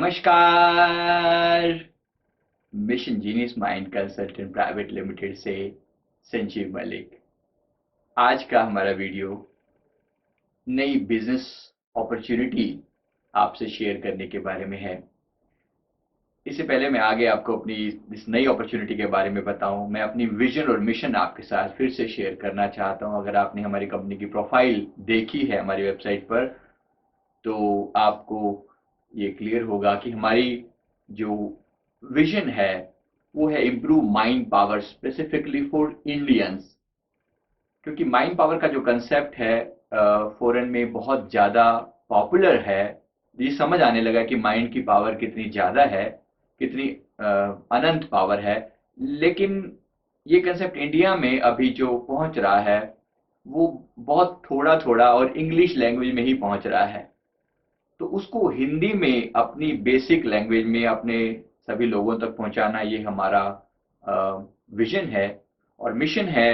नमस्कार। Mission genius mind consultant private limited से संजीव मलिक। आज का हमारा वीडियो नई बिजनेस अपॉर्चुनिटी आपसे शेयर करने के बारे में है। इससे पहले मैं आगे आपको अपनी इस नई अपॉर्चुनिटी के बारे में बताऊं, मैं अपनी विजन और मिशन आपके साथ फिर से शेयर करना चाहता हूं। अगर आपने हमारी कंपनी की प्रोफाइल देखी है हमारी वेबसाइट पर, तो आपको ये क्लियर होगा कि हमारी जो विजन है वो है improve mind power specifically for Indians. क्योंकि माइंड पावर का जो कंसेप्ट है फॉरेन में बहुत ज़्यादा पॉपुलर है। ये समझ आने लगा कि माइंड की पावर कितनी ज़्यादा है, कितनी अनंत पावर है। लेकिन ये कंसेप्ट इंडिया में अभी जो पहुंच रहा है वो बहुत थोड़ा थोड़ा और इंग्लिश लैंग्वेज में ही पहुंच रहा है। तो उसको हिंदी में अपनी बेसिक लैंग्वेज में अपने सभी लोगों तक पहुंचाना, ये हमारा विजन है और मिशन है।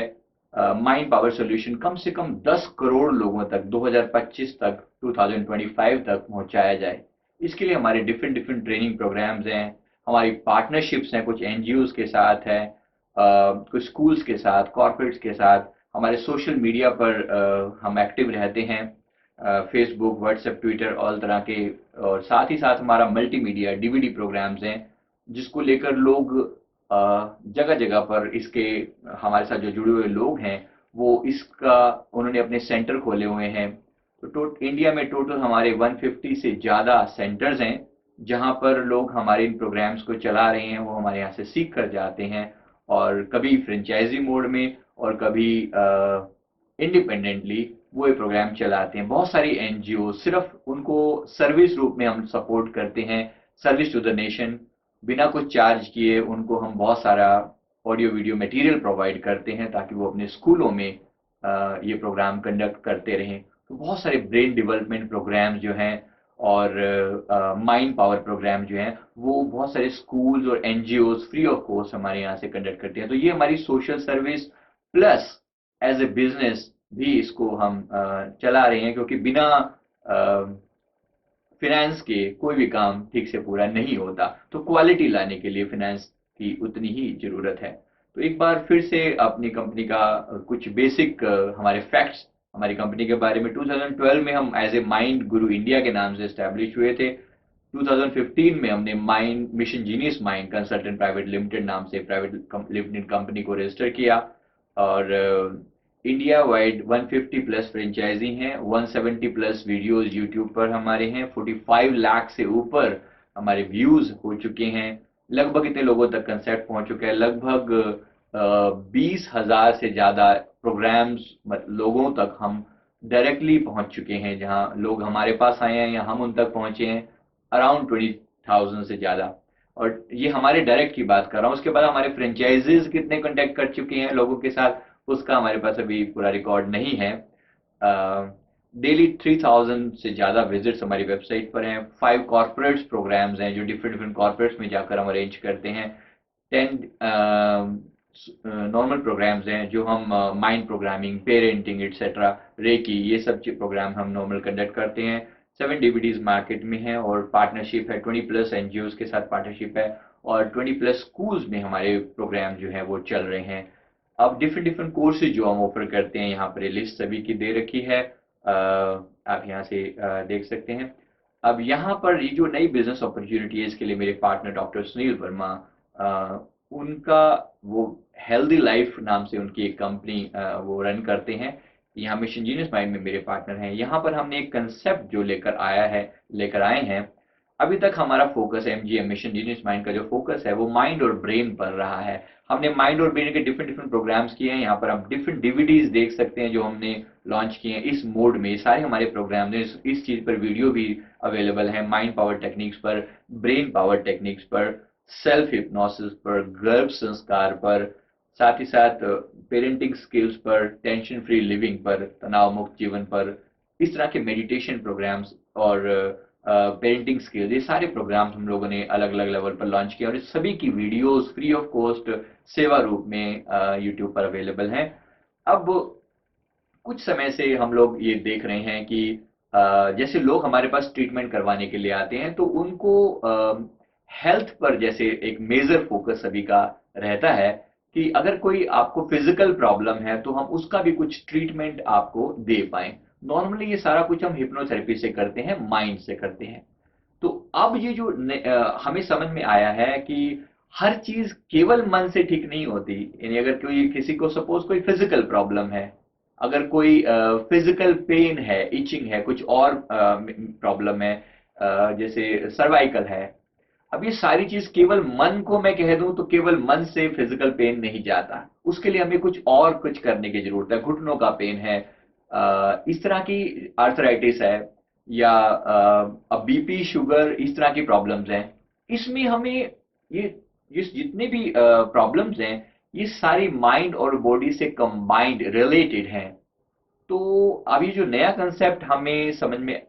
माइंड पावर सॉल्यूशन कम से कम 10 करोड़ लोगों तक 2025 तक 2025 तक पहुंचाया जाए। इसके लिए हमारे डिफरेंट डिफरेंट ट्रेनिंग प्रोग्राम्स हैं, हमारी पार्टनरशिप्स हैं, कुछ एनजीओज के साथ हैं, कुछ स्कूल्स के साथ, कॉर्पोरेट्स के साथ। हमारे सोशल मीडिया पर हम एक्टिव रहते हैं, फेसबुक, व्हाट्सएप, ट्विटर, ऑल तरह के। और साथ ही साथ हमारा मल्टीमीडिया डीवीडी प्रोग्राम्स हैं जिसको लेकर लोग जगह जगह पर इसके हमारे साथ जो जुड़े हुए लोग हैं वो इसका उन्होंने अपने सेंटर खोले हुए हैं। तो इंडिया में टोटल हमारे 150 से ज़्यादा सेंटर्स हैं जहां पर लोग हमारे इन प्रोग्राम्स को चला रहे हैं। वो हमारे यहाँ से सीख कर जाते हैं और कभी फ्रेंचाइजी मोड में और कभी इंडिपेंडेंटली वो ये प्रोग्राम चलाते हैं। बहुत सारी एनजीओ सिर्फ उनको सर्विस रूप में हम सपोर्ट करते हैं, सर्विस टू द नेशन। बिना कुछ चार्ज किए उनको हम बहुत सारा ऑडियो वीडियो मटेरियल प्रोवाइड करते हैं ताकि वो अपने स्कूलों में ये प्रोग्राम कंडक्ट करते रहें। तो बहुत सारे ब्रेन डेवलपमेंट प्रोग्राम जो हैं और माइंड पावर प्रोग्राम जो हैं वो बहुत सारे स्कूल्स और एनजीओज फ्री ऑफ कॉस्ट हमारे यहाँ से कंडक्ट करते हैं। तो ये हमारी social service plus as a business भी इसको हम चला रहे हैं, क्योंकि बिना फिनेंस के कोई भी काम ठीक से पूरा नहीं होता। तो क्वालिटी लाने के लिए फिनेंस की उतनी ही ज़रूरत है। तो एक बार फिर से अपनी कंपनी का कुछ बेसिक हमारे फैक्ट्स हमारी कंपनी के बारे में। 2012 में हम as a mind Guru India के नाम से एस्टैब्लिश हुए थे। 2015 में हमने mind mission genius mind consultant private limited नाम से प्राइवेट लिमिटेड कंपनी को रजिस्टर किया और इंडिया वाइड 150 प्लस फ्रेंचाइजी हैं, 170 प्लस वीडियोस यूट्यूब पर हमारे हैं, 45 लाख से ऊपर हमारे व्यूज हो चुके हैं। लगभग इतने लोगों तक कंसेप्ट पहुंच चुका है। लगभग 20,000 से ज़्यादा प्रोग्राम्स लोगों तक हम डायरेक्टली पहुंच चुके हैं। जहां लोग हमारे पास आए हैं या हम उन तक पहुंचे हैं, अराउंड 20,000 से ज़्यादा। और ये हमारे डायरेक्ट की बात कर रहा हूँ। उसके बाद हमारे फ्रेंचाइजीज कितने कॉन्टैक्ट कर चुके हैं लोगों के साथ, उसका हमारे पास अभी पूरा रिकॉर्ड नहीं है। डेली 3000 से ज़्यादा विजिट्स हमारी वेबसाइट पर हैं। 5 कॉर्पोरेट्स प्रोग्राम्स हैं जो डिफरेंट डिफरेंट कॉर्पोरेट्स में जाकर हम अरेंज करते हैं। 10 नॉर्मल प्रोग्राम्स हैं जो हम mind programming, parenting etcetera, reiki, ये सब प्रोग्राम हम नॉर्मल कंडक्ट करते हैं। 7 डीवीडीज मार्केट में हैं और पार्टनरशिप है, 20 प्लस एनजीओज के साथ पार्टनरशिप है और 20 प्लस स्कूल्स में हमारे प्रोग्राम जो हैं वो चल रहे हैं। अब डिफरेंट डिफरेंट कोर्सेज जो हम ऑफर करते हैं, यहाँ पर लिस्ट सभी की दे रखी है, आप यहाँ से देख सकते हैं। अब यहाँ पर ये जो नई बिजनेस अपॉर्चुनिटी है, इसके लिए मेरे पार्टनर डॉक्टर सुनील वर्मा, उनका वो हेल्दी लाइफ नाम से उनकी एक कंपनी वो रन करते हैं। यहाँ मिशन जीनियस माइंड में मेरे पार्टनर हैं। यहाँ पर हमने एक कंसेप्ट जो लेकर आए हैं। अभी तक हमारा focus MGM mission genius mind का जो फोकस है वो माइंड और ब्रेन पर रहा है। हमने माइंड और ब्रेन के डिफरेंट डिफरेंट प्रोग्राम्स किए हैं। यहाँ पर आप डिफरेंट डीवीडीज देख सकते हैं जो हमने लॉन्च किए हैं इस मोड में। सारे हमारे प्रोग्राम इस चीज़ पर वीडियो भी अवेलेबल है, माइंड पावर टेक्निक्स पर, ब्रेन पावर टेक्निक्स पर, सेल्फ हिप्नोसिस पर, गर्भ संस्कार पर, साथ ही साथ पेरेंटिंग स्किल्स पर, टेंशन फ्री लिविंग पर, तनाव मुक्त जीवन पर, इस तरह के मेडिटेशन प्रोग्राम्स और पेरेंटिंग स्किल्स, ये सारे प्रोग्राम्स हम लोगों ने अलग अलग लेवल पर लॉन्च किया और इस सभी की वीडियोस फ्री ऑफ कॉस्ट सेवा रूप में यूट्यूब पर अवेलेबल हैं। अब कुछ समय से हम लोग ये देख रहे हैं कि जैसे लोग हमारे पास ट्रीटमेंट करवाने के लिए आते हैं तो उनको हेल्थ पर जैसे एक मेजर फोकस सभी का रहता है कि अगर कोई आपको फिजिकल प्रॉब्लम है तो हम उसका भी कुछ ट्रीटमेंट आपको दे पाएं। नॉर्मली ये सारा कुछ हम हिप्नोथेरेपी से करते हैं, माइंड से करते हैं। तो अब ये जो हमें समझ में आया है कि हर चीज केवल मन से ठीक नहीं होती। यानी अगर कोई किसी को सपोज कोई फिजिकल प्रॉब्लम है, अगर कोई फिजिकल पेन है, इचिंग है, कुछ और प्रॉब्लम है, जैसे सर्वाइकल है, अब ये सारी चीज केवल मन को मैं कह दूं तो केवल मन से फिजिकल पेन नहीं जाता, उसके लिए हमें कुछ और कुछ करने की जरूरत है। घुटनों का पेन है, इस तरह की आर्थराइटिस है, या बीपी शुगर इस तरह की प्रॉब्लम्स हैं, इसमें हमें ये जितने भी प्रॉब्लम्स हैं ये सारी माइंड और बॉडी से कंबाइंड रिलेटेड हैं। तो अभी जो नया कंसेप्ट हमें समझ में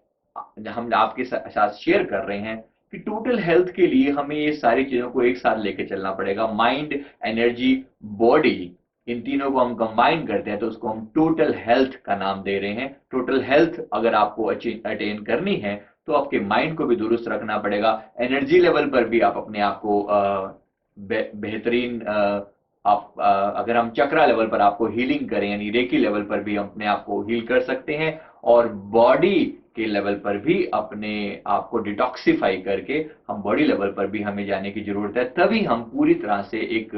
हम आपके साथ शेयर कर रहे हैं कि टोटल हेल्थ के लिए हमें ये सारी चीजों को एक साथ लेके चलना पड़ेगा। माइंड, एनर्जी, बॉडी, इन तीनों को हम कंबाइन करते हैं तो उसको हम टोटल हेल्थ का नाम दे रहे हैं। टोटल हेल्थ अगर आपको अटेन करनी है तो आपके माइंड को भी दुरुस्त रखना पड़ेगा, एनर्जी लेवल पर भी आप अपने आप को बेहतरीन, आप अगर हम चक्रा लेवल पर आपको हीलिंग करें यानी रेकी लेवल पर भी अपने आप को हील कर सकते हैं, और बॉडी के लेवल पर भी अपने आप को डिटॉक्सिफाई करके हम बॉडी लेवल पर भी हमें जाने की जरूरत है, तभी हम पूरी तरह से एक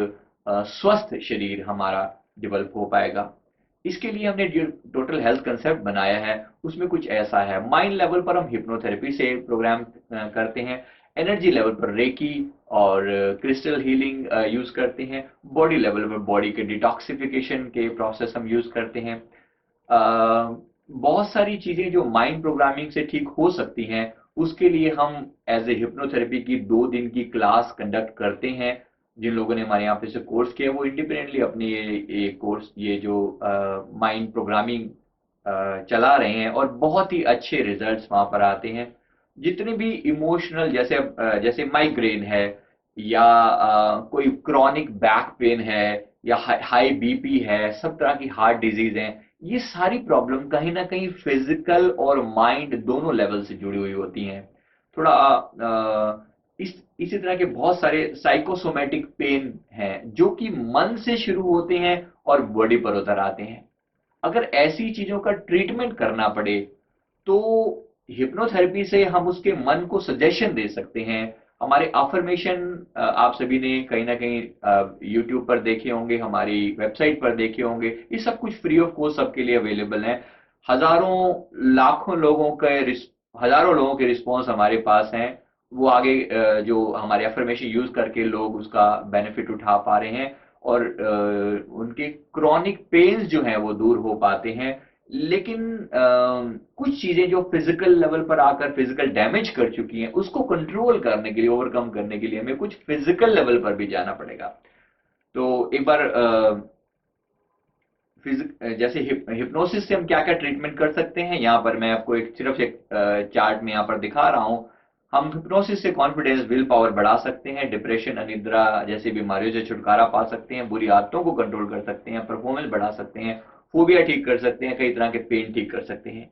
स्वस्थ शरीर हमारा डेवलप हो पाएगा। इसके लिए हमने जो टोटल हेल्थ कंसेप्ट बनाया है उसमें कुछ ऐसा है। माइंड लेवल पर हम हिप्नोथेरेपी से प्रोग्राम करते हैं, एनर्जी लेवल पर रेकी और क्रिस्टल हीलिंग यूज करते हैं, बॉडी लेवल पर बॉडी के डिटॉक्सिफिकेशन के प्रोसेस हम यूज करते हैं। बहुत सारी चीजें जो माइंड प्रोग्रामिंग से ठीक हो सकती हैं उसके लिए हम एज ए हिप्नोथेरेपी की 2 दिन की क्लास कंडक्ट करते हैं। जिन लोगों ने हमारे यहाँ पे से कोर्स किया वो इंडिपेंडेंटली अपनी ये कोर्स, ये जो माइंड प्रोग्रामिंग चला रहे हैं और बहुत ही अच्छे रिजल्ट्स वहां पर आते हैं। जितने भी इमोशनल, जैसे माइग्रेन है, या कोई क्रॉनिक बैक पेन है, या हाई बीपी है, सब तरह की हार्ट डिजीज हैं, ये सारी प्रॉब्लम कहीं ना कहीं फिजिकल और माइंड दोनों लेवल से जुड़ी हुई होती हैं। थोड़ा इसी तरह के बहुत सारे साइकोसोमेटिक पेन हैं जो कि मन से शुरू होते हैं और बॉडी पर उतर आते हैं। अगर ऐसी चीजों का ट्रीटमेंट करना पड़े तो हिप्नोथेरेपी से हम उसके मन को सजेशन दे सकते हैं। हमारे अफर्मेशन आप सभी ने कहीं ना कहीं यूट्यूब पर देखे होंगे, हमारी वेबसाइट पर देखे होंगे, ये सब कुछ फ्री ऑफ कॉस्ट सबके लिए अवेलेबल है। हजारों लाखों लोगों के हजारों लोगों के रिस्पॉन्स हमारे पास हैं। वो आगे जो हमारे अफर्मेशन यूज करके लोग उसका बेनिफिट उठा पा रहे हैं और उनके क्रॉनिक पेन्स जो हैं वो दूर हो पाते हैं। लेकिन कुछ चीजें जो फिजिकल लेवल पर आकर फिजिकल डैमेज कर चुकी हैं उसको कंट्रोल करने के लिए, ओवरकम करने के लिए हमें कुछ फिजिकल लेवल पर भी जाना पड़ेगा। तो एक बार जैसे हिप्नोसिस से हम क्या क्या ट्रीटमेंट कर सकते हैं, यहाँ पर मैं आपको एक सिर्फ एक चार्ट में यहाँ पर दिखा रहा हूँ। हम हिप्नोसिस से कॉन्फिडेंस, विल पावर बढ़ा सकते हैं, डिप्रेशन, अनिद्रा जैसी बीमारियों से छुटकारा पा सकते हैं, बुरी आदतों को कंट्रोल कर सकते हैं, परफॉर्मेंस बढ़ा सकते हैं, फोबिया ठीक कर सकते हैं, कई तरह के पेन ठीक कर सकते हैं,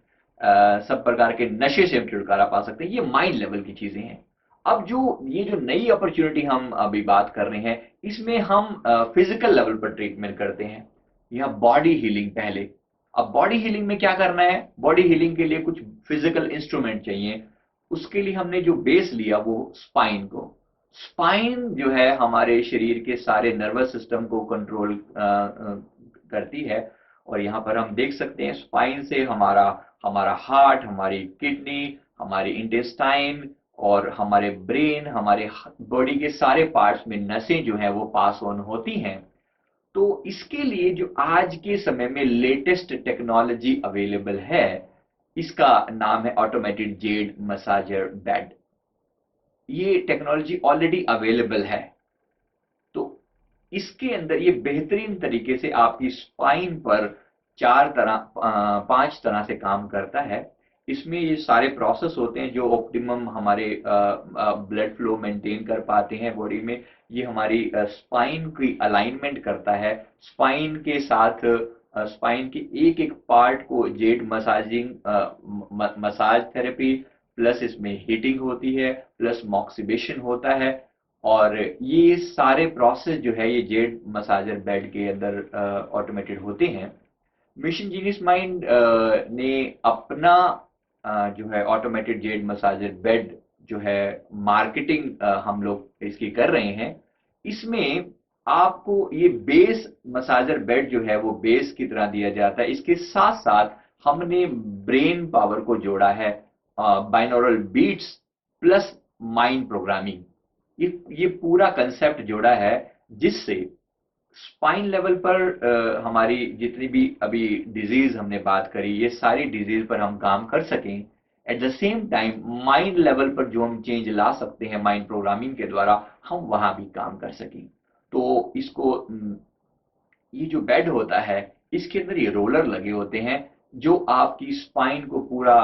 सब प्रकार के नशे से हम छुटकारा पा सकते हैं। ये माइंड लेवल की चीजें हैं। अब ये जो नई अपॉर्चुनिटी हम अभी बात कर रहे हैं इसमें हम फिजिकल लेवल पर ट्रीटमेंट करते हैं, या बॉडी हीलिंग पहले। अब बॉडी हीलिंग में क्या करना है, बॉडी हीलिंग के लिए कुछ फिजिकल इंस्ट्रूमेंट चाहिए। उसके लिए हमने जो बेस लिया वो स्पाइन को। स्पाइन जो है हमारे शरीर के सारे नर्वस सिस्टम को कंट्रोल करती है, और यहाँ पर हम देख सकते हैं स्पाइन से हमारा हमारा हार्ट, हमारी किडनी, हमारी इंटेस्टाइन और हमारे ब्रेन, हमारे बॉडी के सारे पार्ट्स में नसें जो हैं वो पास ऑन होती हैं। तो इसके लिए जो आज के समय में लेटेस्ट टेक्नोलॉजी अवेलेबल है, इसका नाम है ऑटोमेटेड जेड मसाजर बेड। ये टेक्नोलॉजी ऑलरेडी अवेलेबल है। तो इसके अंदर ये बेहतरीन तरीके से आपकी स्पाइन पर 5 तरह से काम करता है। इसमें ये सारे प्रोसेस होते हैं जो ऑप्टिमम हमारे ब्लड फ्लो मेंटेन कर पाते हैं बॉडी में। ये हमारी स्पाइन की अलाइनमेंट करता है, स्पाइन के साथ स्पाइन के एक एक पार्ट को jet massaging massage therapy, plus इसमें हीटिंग होती है, प्लस मॉक्सिबेशन होता है। और ये सारे प्रोसेस जो है ये जेट मसाजर बेड के अंदर ऑटोमेटेड होते हैं। मिशन जीनियस माइंड ने अपना जो है ऑटोमेटेड जेट मसाजर बेड जो है मार्केटिंग हम लोग इसकी कर रहे हैं। इसमें आपको ये बेस मसाजर बेड जो है वो बेस की तरह दिया जाता है। इसके साथ साथ हमने ब्रेन पावर को जोड़ा है, binaural beats plus mind programming, ये पूरा कंसेप्ट जोड़ा है, जिससे स्पाइन लेवल पर हमारी जितनी भी अभी डिजीज हमने बात करी, ये सारी डिजीज पर हम काम कर सकें। At the same time mind level पर जो हम चेंज ला सकते हैं माइंड प्रोग्रामिंग के द्वारा, हम वहां भी काम कर सकें। तो इसको ये जो बेड होता है इसके अंदर ये रोलर लगे होते हैं जो आपकी स्पाइन को पूरा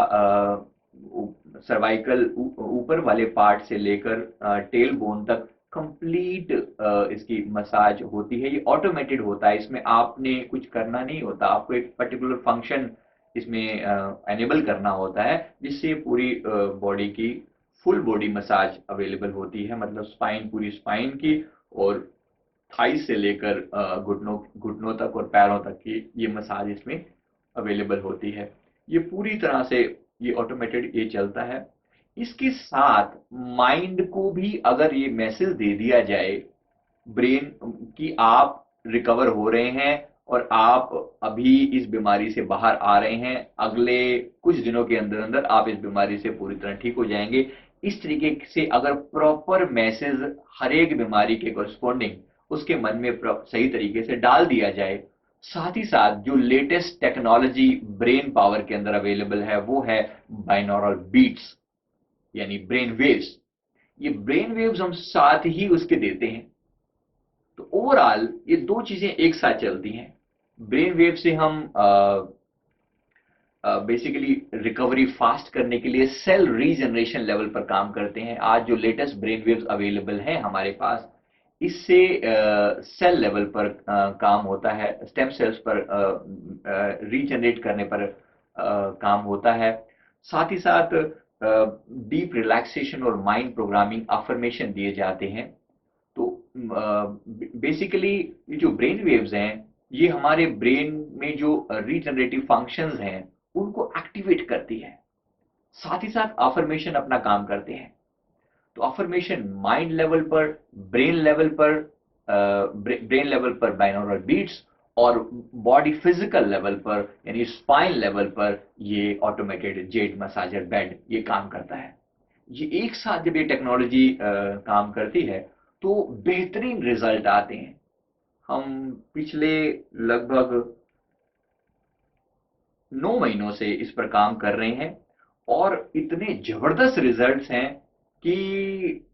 सर्वाइकल ऊपर वाले पार्ट से लेकर टेल बोन तक कंप्लीट इसकी मसाज होती है। ये ऑटोमेटेड होता है, इसमें आपने कुछ करना नहीं होता, आपको एक पर्टिकुलर फंक्शन इसमें एनेबल करना होता है, जिससे पूरी बॉडी की फुल बॉडी मसाज अवेलेबल होती है। मतलब स्पाइन, पूरी स्पाइन की, और थाई से लेकर घुटनों घुटनों तक और पैरों तक की ये मसाज इसमें अवेलेबल होती है। ये पूरी तरह से ये ऑटोमेटेड ये चलता है। इसके साथ माइंड को भी अगर ये मैसेज दे दिया जाए ब्रेन कि आप रिकवर हो रहे हैं और आप अभी इस बीमारी से बाहर आ रहे हैं, अगले कुछ दिनों के अंदर अंदर आप इस बीमारी से पूरी तरह ठीक हो जाएंगे, इस तरीके से अगर प्रॉपर मैसेज हर एक बीमारी के कोरस्पॉन्डिंग उसके मन में सही तरीके से डाल दिया जाए, साथ ही साथ जो लेटेस्ट टेक्नोलॉजी ब्रेन पावर के अंदर अवेलेबल है वो है बाइनोरल बीट्स, यानी ब्रेन वेव्स। ये ब्रेन वेव्स हम साथ ही उसके देते हैं, तो ओवरऑल ये दो चीजें एक साथ चलती हैं। ब्रेन वेव से हम बेसिकली रिकवरी फास्ट करने के लिए सेल रीजनरेशन लेवल पर काम करते हैं। आज जो लेटेस्ट ब्रेन वेव्स अवेलेबल हैं हमारे पास, इससे सेल लेवल पर काम होता है, स्टेम सेल्स पर रीजनरेट करने पर काम होता है। साथ ही साथ डीप रिलैक्सेशन और माइंड प्रोग्रामिंग अफर्मेशन दिए जाते हैं। तो बेसिकली ये जो ब्रेन वेव्स हैं ये हमारे ब्रेन में जो रीजनरेटिव फंक्शंस हैं उनको एक्टिवेट करती है, साथ ही साथ अफर्मेशन अपना काम करते हैं। तो अफर्मेशन माइंड लेवल पर, ब्रेन लेवल पर, ब्रेन लेवल पर बाइनोरल बीट्स, और बॉडी फिजिकल लेवल पर यानी स्पाइन लेवल पर ये ऑटोमेटेड जेट मसाजर बेड ये काम करता है। ये एक साथ जब ये टेक्नोलॉजी काम करती है तो बेहतरीन रिजल्ट आते हैं। हम पिछले लगभग 9 महीनों से इस पर काम कर रहे हैं और इतने जबरदस्त रिजल्ट्स हैं कि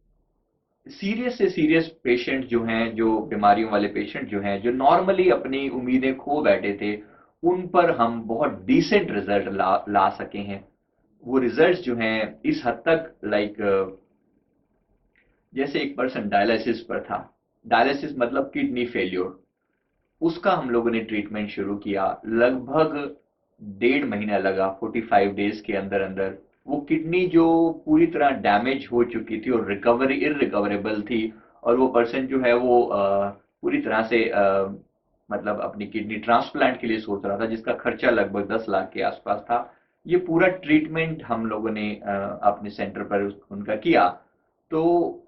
सीरियस से सीरियस पेशेंट जो हैं, जो बीमारियों वाले पेशेंट जो हैं, जो नॉर्मली अपनी उम्मीदें खो बैठे थे, उन पर हम बहुत डिसेंट रिजल्ट ला सके हैं। वो रिजल्ट्स जो हैं इस हद तक, लाइक जैसे एक पर्सन डायलिसिस पर था, डायलिसिस मतलब किडनी फेल्योर, उसका हम लोगों ने ट्रीटमेंट शुरू किया, लगभग 1.5 महीना लगा, 45 डेज के अंदर अंदर वो किडनी जो पूरी तरह डैमेज हो चुकी थी और रिकवरी इररिकवरेबल थी, और वो पर्सन जो है वो पूरी तरह से मतलब अपनी किडनी ट्रांसप्लांट के लिए सोच रहा था, जिसका खर्चा लगभग 10 लाख के आसपास था। ये पूरा ट्रीटमेंट हम लोगों ने अपने सेंटर पर उनका किया। तो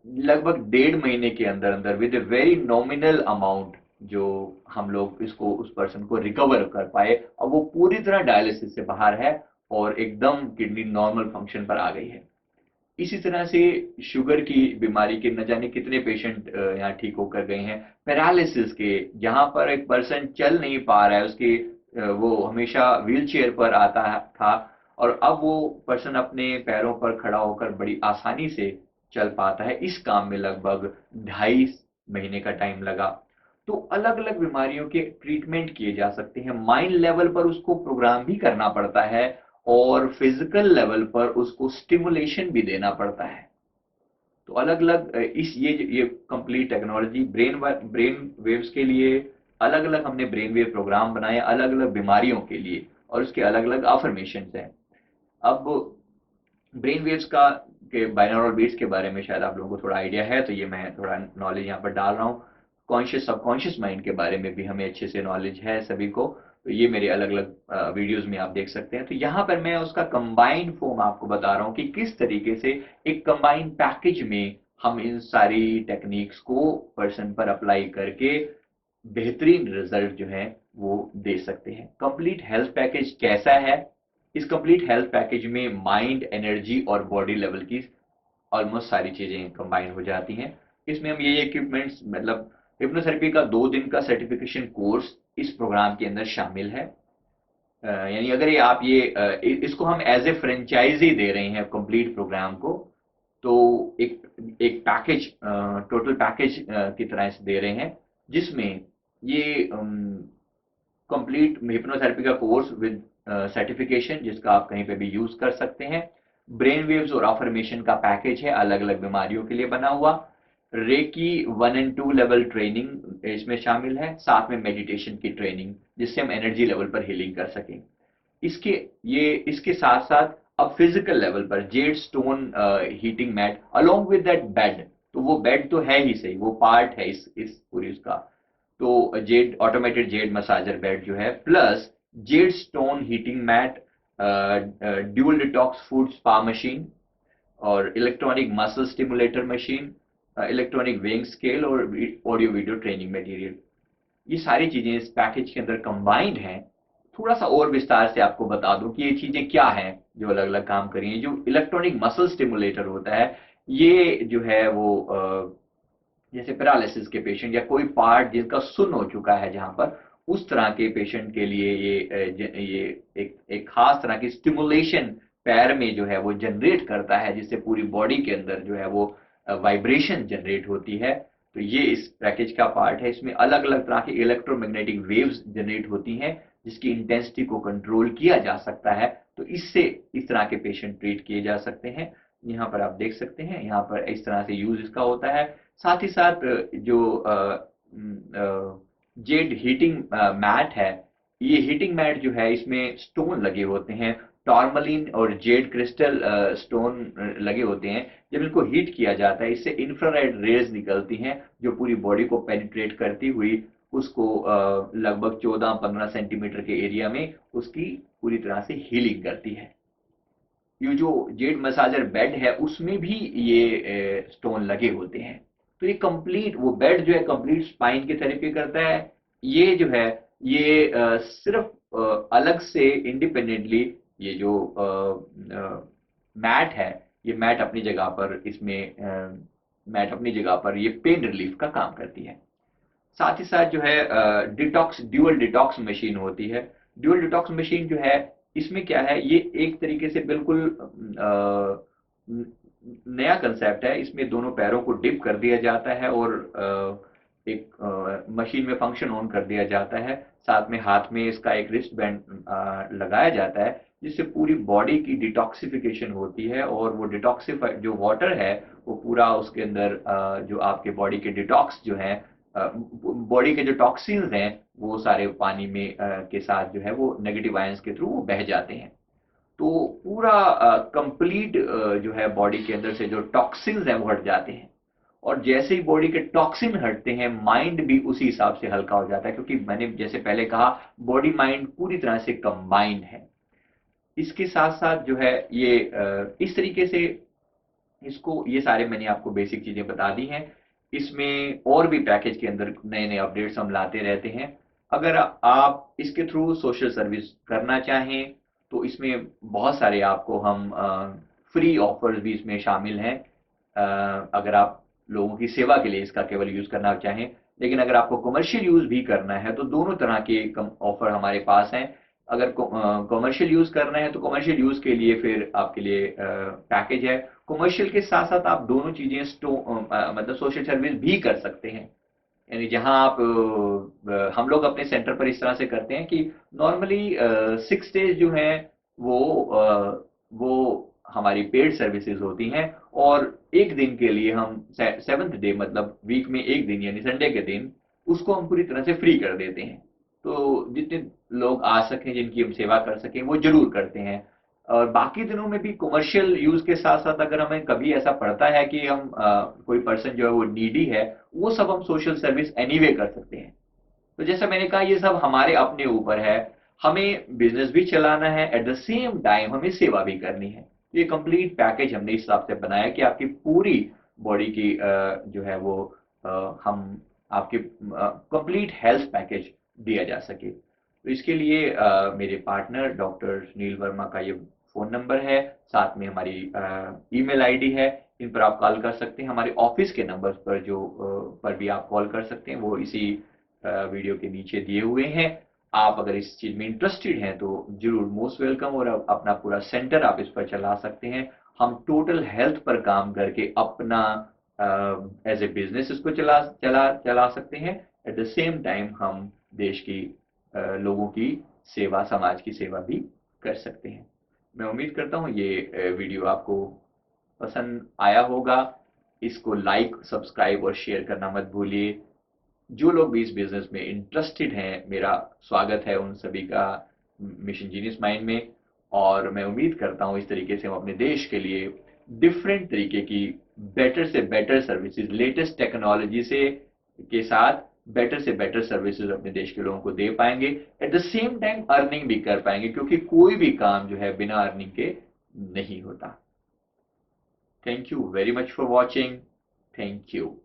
लगभग 1.5 महीने के अंदर अंदर with a very nominal amount जो हम लोग इसको उस पर्सन को रिकवर कर पाए, अब वो पूरी तरह डायलिसिस से बाहर है और एकदम किडनी नॉर्मल फंक्शन पर आ गई है। इसी तरह से शुगर की बीमारी के न जाने कितने पेशेंट यहाँ ठीक होकर गए हैं। पैरालिसिस के, जहाँ पर एक पर्सन चल नहीं पा रहा है, उसके वो हमेशा व्हील चेयर पर आता था, और अब वो पर्सन अपने पैरों पर खड़ा होकर बड़ी आसानी से चल पाता है। इस काम में लगभग 2.5 महीने का टाइम लगा। तो अलग अलग बीमारियों के ट्रीटमेंट किए जा सकते हैं। माइंड लेवल पर उसको प्रोग्राम भी करना पड़ता है और फिजिकल लेवल पर उसको स्टिमुलेशन भी देना पड़ता है। तो अलग अलग इस ये कंप्लीट टेक्नोलॉजी ब्रेन वेव्स के लिए, अलग अलग हमने ब्रेन वेव प्रोग्राम बनाए अलग अलग बीमारियों के लिए, और उसके अलग अलग अफर्मेशन हैं। अब ब्रेन वेव्स का के बाइनौरल बीट्स के बारे में शायद आप लोगों को थोड़ा आइडिया है, तो ये मैं थोड़ा नॉलेज यहाँ पर डाल रहा हूँ। कॉन्शियस सबकॉन्शियस माइंड के बारे में भी हमें अच्छे से नॉलेज है सभी को, तो ये मेरे अलग अलग वीडियोस में आप देख सकते हैं। तो यहाँ पर मैं उसका कंबाइंड फॉर्म आपको बता रहा हूँ कि किस तरीके से एक कंबाइंड पैकेज में हम इन सारी टेक्निक्स को पर्सन पर अप्लाई करके बेहतरीन रिजल्ट जो है वो दे सकते हैं। कंप्लीट हेल्थ पैकेज कैसा है? इस कंप्लीट हेल्थ पैकेज में माइंड, एनर्जी और बॉडी लेवल की ऑलमोस्ट सारी चीजें कंबाइन हो जाती हैं। इसमें हम ये इक्विपमेंट्स, मतलब हिप्नोथेरेपी का 2 दिन का सर्टिफिकेशन कोर्स इस प्रोग्राम के अंदर शामिल है। यानी अगर ये आप ये इसको हम एज ए फ्रेंचाइजी दे रहे हैं कंप्लीट प्रोग्राम को, तो एक एक पैकेज, टोटल पैकेज की तरह से दे रहे हैं, जिसमें ये कंप्लीट हिप्नोथेरेपी का कोर्स विद सर्टिफिकेशन, जिसका आप कहीं पे भी यूज कर सकते हैं। ब्रेन वेव्स और अफर्मेशन का पैकेज है अलग अलग बीमारियों के लिए बना हुआ। रेकी 1 और 2 लेवल ट्रेनिंग इसमें शामिल है, साथ में मेडिटेशन की ट्रेनिंग, जिससे हम एनर्जी लेवल पर हीलिंग कर सकें। इसके साथ साथ अब फिजिकल लेवल पर jade stone heating mat along with that bed, तो वो बेड तो है ही सही, वो पार्ट है इस पूरी उसका। तो jade automated jade massager bed जो है, plus jade stone heating mat, dual detox foot spa machine, और electronic muscle stimulator machine, electronic weighing scale और ऑडियो वीडियो ट्रेनिंग मटेरियल, ये सारी चीजें इस पैकेज के अंदर कंबाइंड हैं। थोड़ा सा और विस्तार से आपको बता दूं कि ये चीजें क्या हैं जो अलग अलग काम कर रही हैं। जो इलेक्ट्रॉनिक मसल स्टिमुलेटर होता है, ये जो है वो जैसे पैरालिसिस के पेशेंट या कोई पार्ट जिनका सुन्न हो चुका है जहां पर, उस तरह के पेशेंट के लिए ये एक खास तरह की स्टिमुलेशन पैर में जो है वो जनरेट करता है, जिससे पूरी बॉडी के अंदर जो है वो वाइब्रेशन जनरेट होती है। तो ये इस पैकेज का पार्ट है। इसमें अलग अलग तरह की इलेक्ट्रोमैग्नेटिक वेव्स जनरेट होती हैं, जिसकी इंटेंसिटी को कंट्रोल किया जा सकता है। तो इससे इस तरह के पेशेंट ट्रीट किए जा सकते हैं। यहाँ पर आप देख सकते हैं, यहाँ पर इस तरह से यूज इसका होता है। साथ ही साथ जो जेड हीटिंग मैट है, ये हीटिंग मैट जो है इसमें स्टोन लगे होते हैं, टॉर्मलिन और जेड क्रिस्टल स्टोन लगे होते हैं। जब इनको हीट किया जाता है, इससे इंफ्रारेड रेज निकलती हैं, जो पूरी बॉडी को पेनिट्रेट करती हुई उसको लगभग 14-15 सेंटीमीटर के एरिया में उसकी पूरी तरह से हीलिंग करती है। ये जो जेड मसाजर बेड है, उसमें भी ये स्टोन लगे होते हैं। तो ये कंप्लीट वो बेड जो है कंप्लीट स्पाइन की थेरेपी करता है। ये जो है ये सिर्फ अलग से इंडिपेंडेंटली ये जो मैट है, ये मैट अपनी जगह पर इसमें मैट अपनी जगह पर ये पेन रिलीफ का काम करती है। साथ ही साथ जो है डिटॉक्स ड्यूअल डिटॉक्स मशीन होती है। ड्यूअल डिटॉक्स मशीन जो है, इसमें क्या है, ये एक तरीके से बिल्कुल नया कंसेप्ट है। इसमें दोनों पैरों को डिप कर दिया जाता है और एक मशीन में फंक्शन ऑन कर दिया जाता है। साथ में हाथ में इसका एक रिस्ट बैंड लगाया जाता है, जिससे पूरी बॉडी की डिटॉक्सिफिकेशन होती है, और वो डिटॉक्सिफाइड जो वाटर है वो पूरा उसके अंदर जो आपके बॉडी के डिटॉक्स जो हैं, बॉडी के जो टॉक्सिन्स हैं, वो सारे पानी में के साथ जो है वो नेगेटिव आयंस के थ्रू वो बह जाते हैं। तो पूरा कंप्लीट जो है बॉडी के अंदर से जो टॉक्सिन्स हैं वो हट जाते हैं। और जैसे ही बॉडी के टॉक्सिन हटते हैं, माइंड भी उसी हिसाब से हल्का हो जाता है, क्योंकि मैंने जैसे पहले कहा, बॉडी माइंड पूरी तरह से कंबाइंड है। इसके साथ साथ जो है ये इस तरीके से इसको, ये सारे मैंने आपको बेसिक चीजें बता दी हैं। इसमें और भी पैकेज के अंदर नए नए अपडेट्स हम लाते रहते हैं। अगर आप इसके थ्रू सोशल सर्विस करना चाहें, तो इसमें बहुत सारे आपको हम फ्री ऑफर्स भी इसमें शामिल हैं। अगर आप लोगों की सेवा के लिए इसका केवल यूज करना चाहें, लेकिन अगर आपको कमर्शियल यूज भी करना है, तो दोनों तरह के ऑफर हमारे पास हैं। अगर कमर्शियल यूज करना है, तो कमर्शियल यूज के लिए फिर आपके लिए पैकेज है। कमर्शियल के साथ साथ आप दोनों चीजें मतलब सोशल सर्विस भी कर सकते हैं। यानी जहां आप हम लोग अपने सेंटर पर इस तरह से करते हैं कि नॉर्मली 6 डेज जो हैं वो हमारी पेड सर्विसेज होती हैं, और एक दिन के लिए हम 7th डे, मतलब वीक में एक दिन यानी संडे के दिन उसको हम पूरी तरह से फ्री कर देते हैं। तो जितने लोग आ सकें, जिनकी हम सेवा कर सकें, वो ज़रूर करते हैं। और बाकी दिनों में भी कमर्शियल यूज़ के साथ-साथ अगर हमें कभी ऐसा पड़ता है कि हम कोई पर्सन जो है वो नीडी है, वो सब हम सोशल सर्विस एनीवे कर सकते हैं। तो जैसा मैंने कहा, ये सब हमारे अपने ऊपर है। हमें बिज़नेस भी चलाना है, एट द सेम टाइम हमें सेवा भी करनी है। ये कंप्लीट पैकेज हमने इस हिसाब से बनाया कि आपकी पूरी बॉडी की जो है वो हम आपके कंप्लीट हेल्थ पैकेज दिया जा सके। तो इसके लिए मेरे पार्टनर डॉक्टर सुनील वर्मा का ये फ़ोन नंबर है, साथ में हमारी ईमेल आईडी है, इन पर आप कॉल कर सकते हैं। हमारे ऑफ़िस के नंबर्स पर जो पर भी आप कॉल कर सकते हैं, वो इसी वीडियो के नीचे दिए हुए हैं। आप अगर इस चीज़ में इंटरेस्टेड हैं तो ज़रूर मोस्ट वेलकम, और अपना पूरा सेंटर आप इस पर चला सकते हैं। हम टोटल हेल्थ पर काम करके अपना एज़ ए बिज़नेस इसको चला चला चला सकते हैं। एट द सेम टाइम हम देश की लोगों की सेवा, समाज की सेवा भी कर सकते हैं। मैं उम्मीद करता हूँ ये वीडियो आपको पसंद आया होगा। इसको लाइक, सब्सक्राइब और शेयर करना मत भूलिए। जो लोग भी इस बिज़नेस में इंटरेस्टेड हैं, मेरा स्वागत है उन सभी का मिशन जीनियस माइंड में। और मैं उम्मीद करता हूँ इस तरीके से हम अपने देश के लिए डिफरेंट तरीके की बेटर से बेटर सर्विसेज, लेटेस्ट टेक्नोलॉजी से के साथ बेटर से बेटर सर्विसेज अपने देश के लोगों को दे पाएंगे। At the same time earning भी कर पाएंगे, क्योंकि कोई भी काम जो है बिना अर्निंग के नहीं होता। Thank you very much for watching. Thank you.